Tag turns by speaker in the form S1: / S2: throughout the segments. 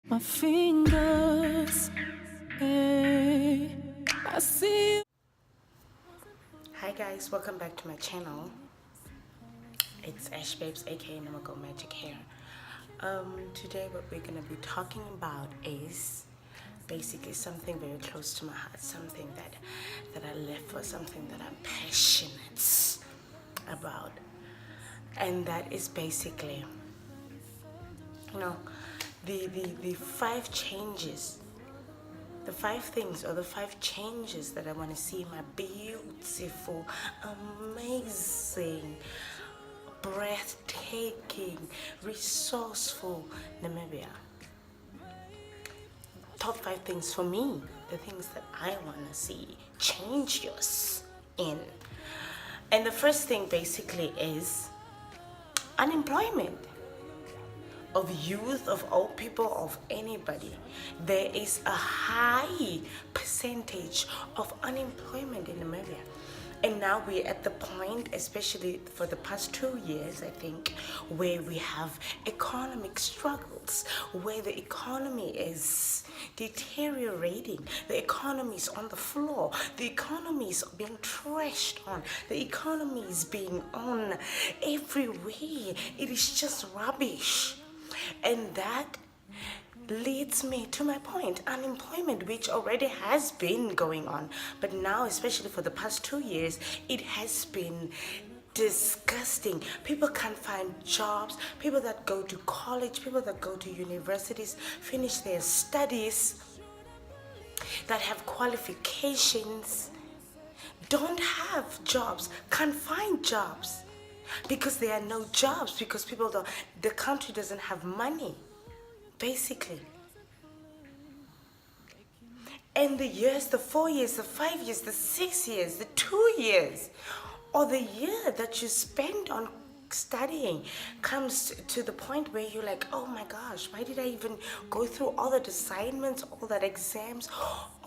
S1: My fingers, hey, I see.
S2: Hi guys, welcome back to my channel. It's Ash Babes aka Namago Magic Hair. Today what we're gonna be talking about is basically something very close to my heart, something that I live for, something that I'm passionate about, and that is basically, the five changes, the five things or the five changes that I want to see in my beautiful, amazing, breathtaking, resourceful Namibia. Top five things for me, the things that I want to see changes in. And the first thing basically is unemployment. Of youth, of old people, of anybody, there is a high percentage of unemployment in Namibia. And now we're at the point, especially for the past 2 years, I think, where we have economic struggles, where the economy is deteriorating, the economy is on the floor, the economy is being trashed on, the economy is being on everywhere. It is just rubbish. And that leads me to my point, unemployment, which already has been going on, but now, especially for the past 2 years, it has been disgusting. People can't find jobs. People that go to college, people that go to universities, finish their studies, that have qualifications, don't have jobs, can't find jobs. Because there are no jobs, because the country doesn't have money, basically. And the years, the 4 years, the 5 years, the 6 years, the 2 years, or the year that you spend on studying comes to the point where you're like, oh my gosh, why did I even go through all that assignments, all that exams,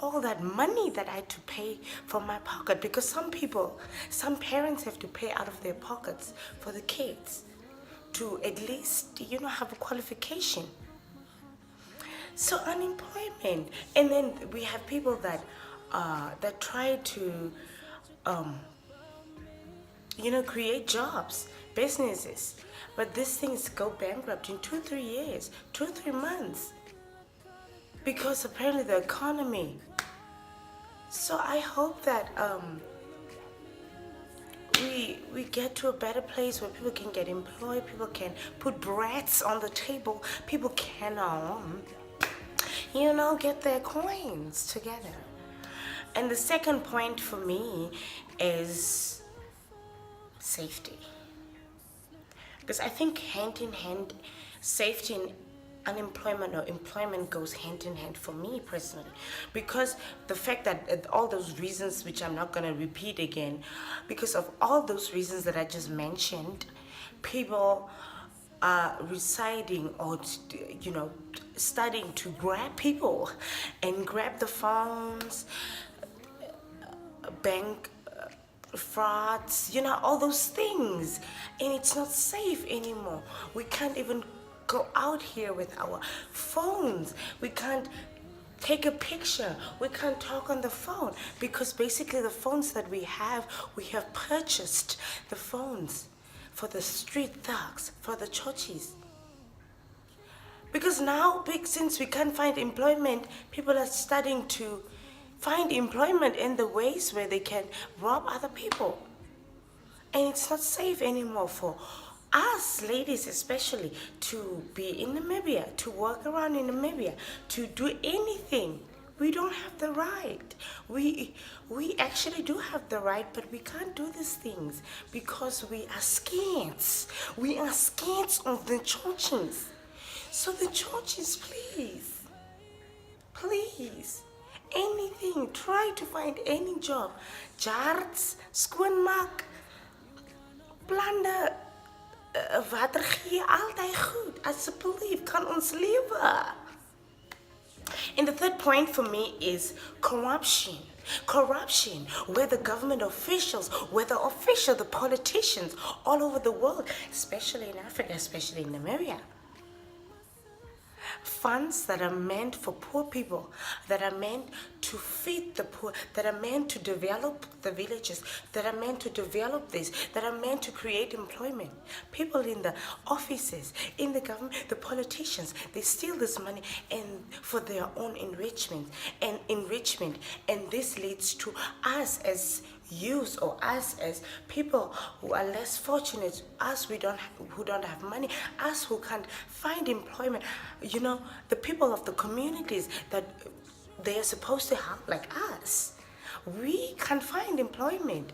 S2: all that money that I had to pay from my pocket? Because some parents have to pay out of their pockets for the kids to at least, have a qualification. So unemployment. And then we have people that try to create jobs, businesses, but these things go bankrupt in 2-3 years, 2-3 months, because apparently the economy. So I hope that we get to a better place where people can get employed, people can put breads on the table, people can get their coins together. And the second point for me is safety. Because I think hand in hand, safety and unemployment or employment goes hand in hand for me personally. Because the fact that all those reasons, which I'm not going to repeat again, because of all those reasons that I just mentioned, people are residing or, starting to grab people and grab the phones, bank frauds, all those things, and it's not safe anymore. We can't even go out here with our phones. We can't take a picture. We can't talk on the phone, because basically the phones that we have purchased the phones for the street thugs, for the churches. Because now, since we can't find employment, people are starting to find employment in the ways where they can rob other people. And it's not safe anymore for us ladies especially to be in Namibia, to walk around in Namibia, to do anything. We don't have the right. We actually do have the right, but we can't do these things because we are scants. We are scants of the churches. So the churches, please, anything, try to find any job. Jarts, skoonmaak, plande, water gee, altyd goed. Asseblief, kan ons lewe. And the third point for me is corruption. Corruption, where the government officials, the politicians all over the world, especially in Africa, especially in Namibia, funds that are meant for poor people, that are meant to feed the poor, that are meant to develop the villages, that are meant to develop this, that are meant to create employment. People in the offices, in the government, the politicians, they steal this money and for their own enrichment, and this leads to us as youth, or us as people who are less fortunate, us who don't have money, us who can't find employment. The people of the communities that they are supposed to help, like us, we can't find employment,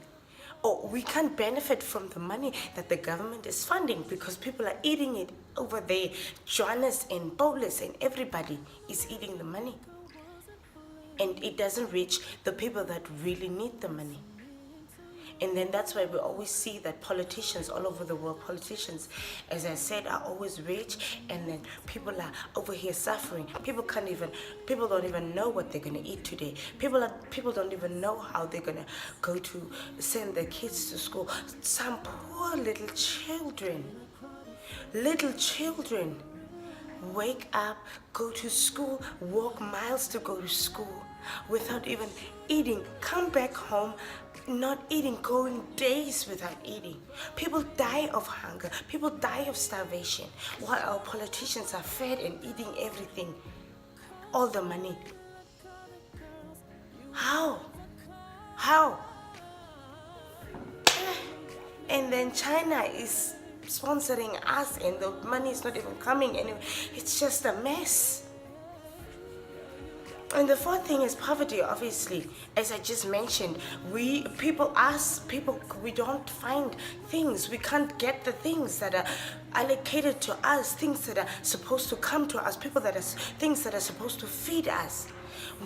S2: or we can't benefit from the money that the government is funding because people are eating it over there. Johannes and Paulus and everybody is eating the money, and it doesn't reach the people that really need the money. And then that's why we always see that politicians all over the world, politicians, as I said, are always rich, and then people are over here suffering. People don't even know what they're gonna eat today. People don't even know how they're gonna go to send their kids to school. Some poor little children wake up, go to school, walk miles to go to school without even eating, come back home not eating, going days without eating. People die of hunger, people die of starvation, while our politicians are fed and eating everything, all the money. How? And then China is sponsoring us and the money is not even coming anyway. It's just a mess. And the fourth thing is poverty, obviously. As I just mentioned, we don't find things. We can't get the things that are allocated to us, things that are supposed to come to us, things that are supposed to feed us.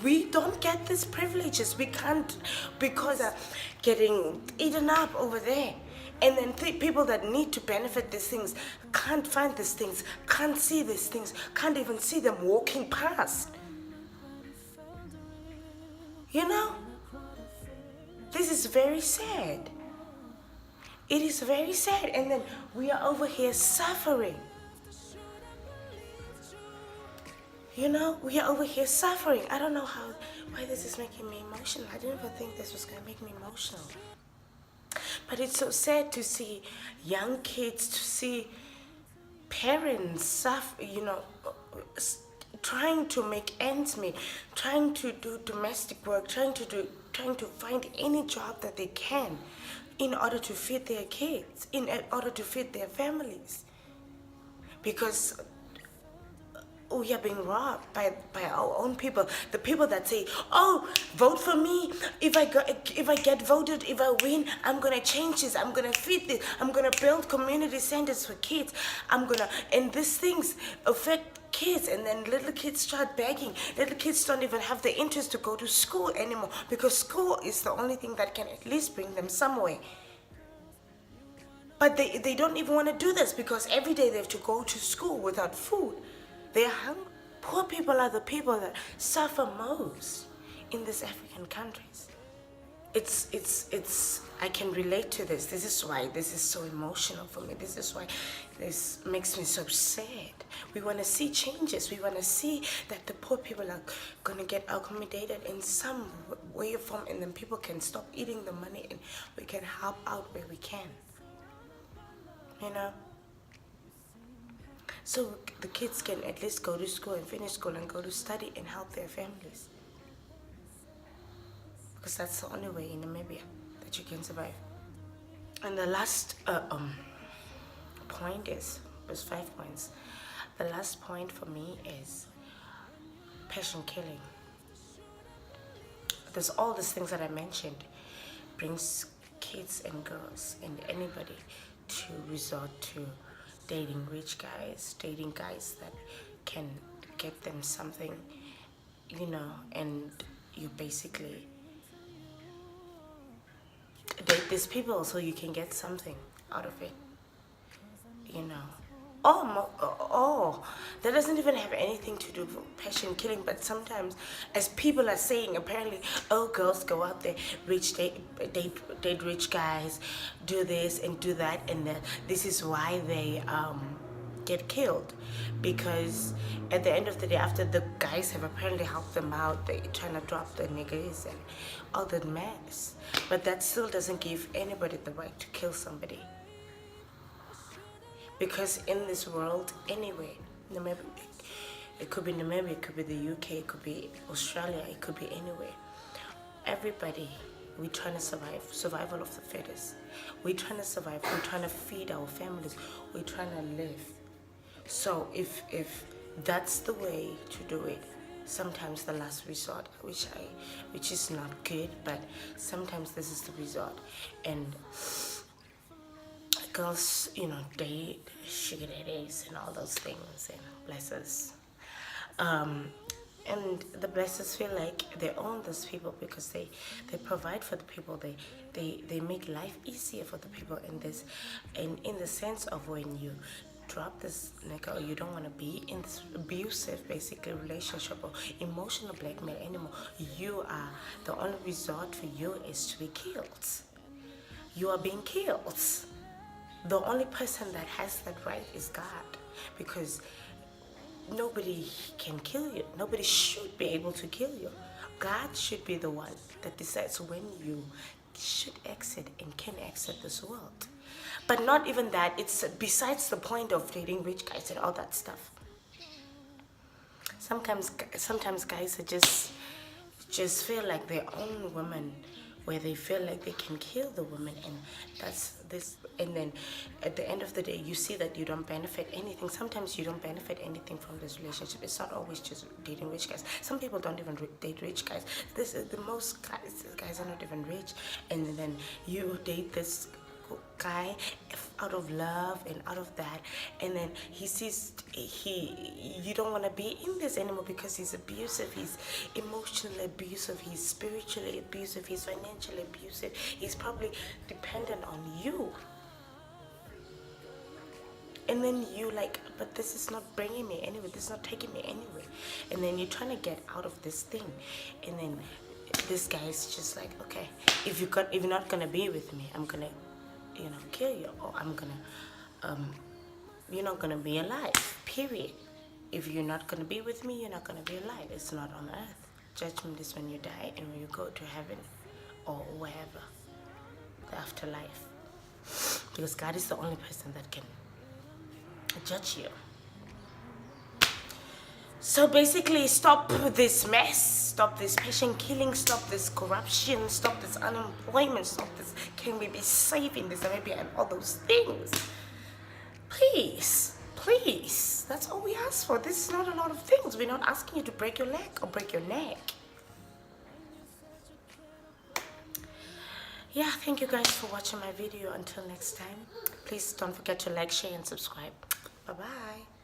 S2: We don't get these privileges. We can't, because are getting eaten up over there. And then people that need to benefit these things can't find these things, can't see these things, can't even see them walking past. This is very sad. It is very sad. And then we are over here suffering. We are over here suffering. I don't know why this is making me emotional. I didn't even think this was going to make me emotional. But it's so sad to see young kids, to see parents suffer, trying to make ends meet, trying to do domestic work, trying to find any job that they can in order to feed their kids, in order to feed their families. Because we are being robbed by our own people. The people that say, "Oh, vote for me. If I get voted, if I win, I'm gonna change this. I'm gonna feed this. I'm gonna build community centers for kids. And these things affect kids." And then little kids start begging. Little kids don't even have the interest to go to school anymore, because school is the only thing that can at least bring them somewhere. But they don't even want to do this, because every day they have to go to school without food. They're hungry. Poor people are the people that suffer most in these African countries. I can relate to this. This is why this is so emotional for me. This is why this makes me so sad. We want to see changes. We want to see that the poor people are going to get accommodated in some way or form, and then people can stop eating the money and we can help out where we can. So the kids can at least go to school and finish school and go to study and help their families. Because that's the only way in Namibia that you can survive. And the last point there's 5 points. The last point for me is passion killing. There's all these things that I mentioned brings kids and girls and anybody to resort to dating rich guys, dating guys that can get them something, and you basically date these people so you can get something out of it, that doesn't even have anything to do with passion killing. But sometimes, as people are saying, apparently, girls go out there, date rich guys, do this and do that, and this is why they get killed, because at the end of the day, after the guys have apparently helped them out, they trying to drop the niggas and all that mess. But that still doesn't give anybody the right to kill somebody, because in this world, anyway, Namibia, it could be Namibia, it could be the UK, it could be Australia, it could be anywhere. Everybody, we're trying to survive, survival of the fittest. We're trying to survive, we're trying to feed our families, we're trying to live. So if that's the way to do it, sometimes the last resort, which is not good, but sometimes this is the resort. And girls, you know, date sugar daddies and all those things, and blessers. And the blessers feel like they own those people because they provide for the people, they make life easier for the people in this, and in the sense of when you drop this nigga, or you don't want to be in this abusive basically relationship or emotional blackmail anymore, you are, the only resort for you is to be killed. You are being killed. The only person that has that right is God, because nobody can kill you. Nobody should be able to kill you. God should be the one that decides when you should exit and can exit this world. But not even that. It's besides the point of dating rich guys and all that stuff. Sometimes guys are just feel like they own women, where they feel like they can kill the woman, and that's this. And then at the end of the day, you see that you don't benefit anything. Sometimes you don't benefit anything from this relationship. It's not always just dating rich guys. Some people don't even date rich guys. This is the most guys are not even rich, and then you date this guy out of love and out of that, and then he sees you don't want to be in this anymore because he's abusive, he's emotionally abusive, he's spiritually abusive, he's financially abusive, he's probably dependent on you. And then you like, but this is not bringing me anywhere, this is not taking me anywhere. And then you're trying to get out of this thing, and then this guy is just like, okay, if you're not gonna be with me, I'm gonna, you know, kill you, or I'm gonna, you're not gonna be alive, period. If you're not gonna be with me, you're not gonna be alive. It's not on earth. Judgment is when you die and when you go to heaven or wherever, the afterlife. Because God is the only person that can judge you. So basically, stop this mess, stop this patient killing, stop this corruption, stop this unemployment, stop this can we be safe in this Namibia and all those things. Please, please, that's all we ask for. This is not a lot of things. We're not asking you to break your leg or break your neck. Yeah, thank you guys for watching my video. Until next time, please don't forget to like, share, and subscribe. Bye-bye.